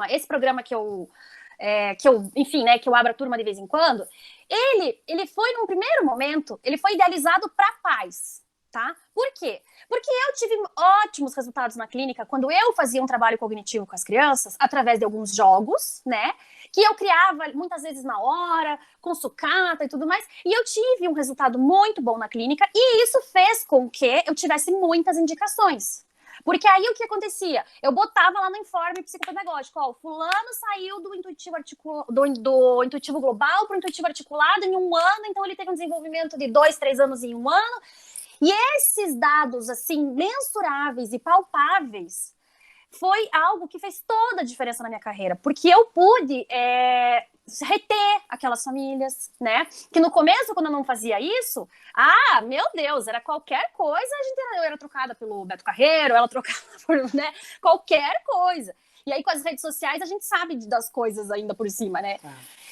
esse programa enfim, né, que eu abro a turma de vez em quando, ele foi, num primeiro momento, ele foi idealizado para pais, tá? Por quê? Porque eu tive ótimos resultados na clínica quando eu fazia um trabalho cognitivo com as crianças, através de alguns jogos, né, que eu criava muitas vezes na hora, com sucata e tudo mais, e eu tive um resultado muito bom na clínica, e isso fez com que eu tivesse muitas indicações. Porque aí o que acontecia? Eu botava lá no informe psicopedagógico, ó, o fulano saiu do intuitivo global para o intuitivo articulado em 1 ano, então ele teve um desenvolvimento de 2, 3 anos em 1 ano. E esses dados, assim, mensuráveis e palpáveis, foi algo que fez toda a diferença na minha carreira, porque eu pude reter aquelas famílias, né? Que no começo, quando eu não fazia isso, meu Deus, era qualquer coisa, eu era trocada pelo Beto Carreiro, ela trocada por, né, qualquer coisa. E aí, com as redes sociais, a gente sabe das coisas ainda por cima, né?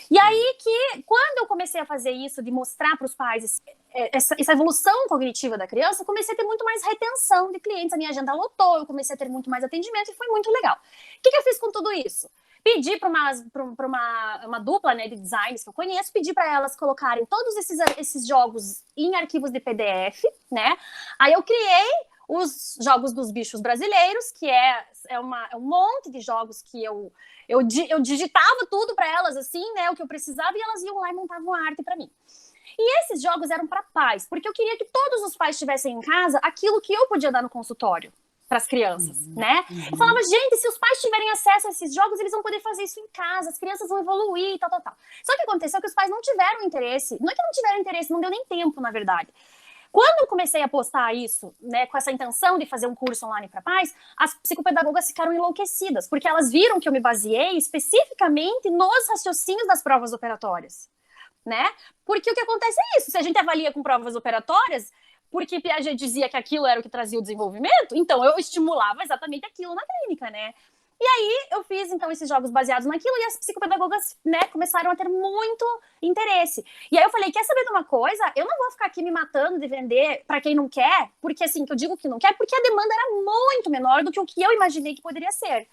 E aí que, quando eu comecei a fazer isso, de mostrar para os pais essa evolução cognitiva da criança, eu comecei a ter muito mais retenção de clientes, a minha agenda lotou, eu comecei a ter muito mais atendimento e foi muito legal. O que eu fiz com tudo isso? Pedi para uma dupla, né, de designers que eu conheço, pedi para elas colocarem todos esses jogos em arquivos de PDF, né? Aí eu criei os jogos dos bichos brasileiros, que é um monte de jogos que eu digitava tudo para elas, assim, né, o que eu precisava, e elas iam lá e montavam a arte para mim. E esses jogos eram para pais, porque eu queria que todos os pais tivessem em casa aquilo que eu podia dar no consultório para as crianças, né? Eu falava, gente, se os pais tiverem acesso a esses jogos, eles vão poder fazer isso em casa, as crianças vão evoluir, tal. Só que aconteceu que os pais não tiveram interesse, não é que não tiveram interesse, não deu nem tempo, na verdade. Quando eu comecei a postar isso, né, com essa intenção de fazer um curso online para pais, as psicopedagogas ficaram enlouquecidas, porque elas viram que eu me baseei especificamente nos raciocínios das provas operatórias, né? Porque o que acontece é isso, se a gente avalia com provas operatórias, porque Piaget dizia que aquilo era o que trazia o desenvolvimento, então eu estimulava exatamente aquilo na clínica, né? E aí eu fiz, então, esses jogos baseados naquilo e as psicopedagogas, né, começaram a ter muito interesse. E aí eu falei, quer saber de uma coisa? Eu não vou ficar aqui me matando de vender para quem não quer, porque assim, que eu digo que não quer, porque a demanda era muito menor do que o que eu imaginei que poderia ser.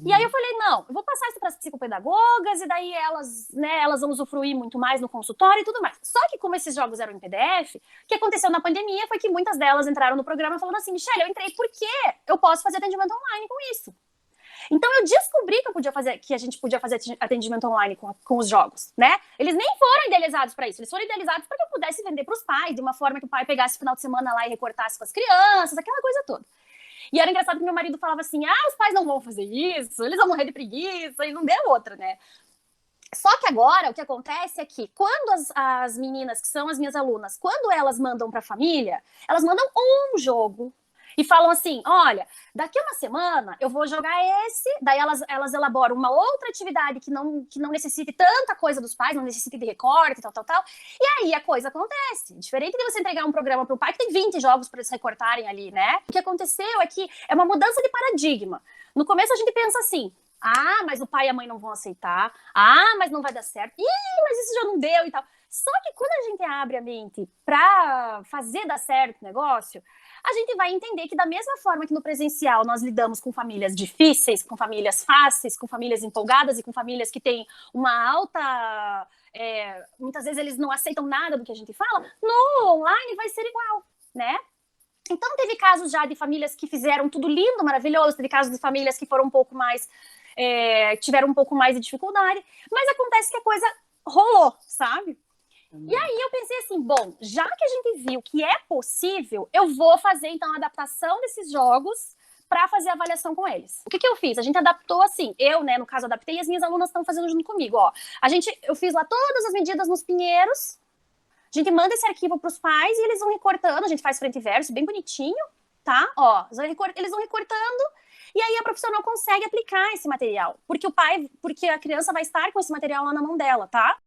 E aí eu falei, não, eu vou passar isso para as psicopedagogas e daí elas vão usufruir muito mais no consultório e tudo mais. Só que como esses jogos eram em PDF, o que aconteceu na pandemia foi que muitas delas entraram no programa falando assim, Michelle, eu entrei porque eu posso fazer atendimento online com isso. Então eu descobri que a gente podia fazer atendimento online com os jogos, né? Eles nem foram idealizados para isso, eles foram idealizados para que eu pudesse vender para os pais, de uma forma que o pai pegasse o final de semana lá e recortasse com as crianças, aquela coisa toda. E era engraçado que meu marido falava assim, os pais não vão fazer isso, eles vão morrer de preguiça, e não deu outra, né? Só que agora, o que acontece é que quando as meninas, que são as minhas alunas, quando elas mandam para a família, elas mandam um jogo, e falam assim, olha, daqui a uma semana eu vou jogar esse, daí elas elaboram uma outra atividade que não necessite tanta coisa dos pais, não necessite de recorte, tal, e aí a coisa acontece. Diferente de você entregar um programa para o pai que tem 20 jogos para eles recortarem ali, né? O que aconteceu é que é uma mudança de paradigma. No começo a gente pensa assim, mas o pai e a mãe não vão aceitar, mas não vai dar certo, mas isso já não deu e tal. Só que quando a gente abre a mente para fazer dar certo o negócio, a gente vai entender que da mesma forma que no presencial nós lidamos com famílias difíceis, com famílias fáceis, com famílias empolgadas e com famílias que têm uma alta... muitas vezes eles não aceitam nada do que a gente fala, no online vai ser igual, né? Então teve casos já de famílias que fizeram tudo lindo, maravilhoso, teve casos de famílias que foram um pouco mais... tiveram um pouco mais de dificuldade, mas acontece que a coisa rolou, sabe? E aí eu pensei assim, bom, já que a gente viu que é possível, eu vou fazer então a adaptação desses jogos para fazer a avaliação com eles. O que eu fiz? A gente adaptou assim, eu, né, no caso adaptei e as minhas alunas estão fazendo junto comigo, ó. Eu fiz lá todas as medidas nos pinheiros, a gente manda esse arquivo para os pais e eles vão recortando, a gente faz frente e verso, bem bonitinho, tá? Ó, eles vão recortando e aí a profissional consegue aplicar esse material, porque a criança vai estar com esse material lá na mão dela, tá?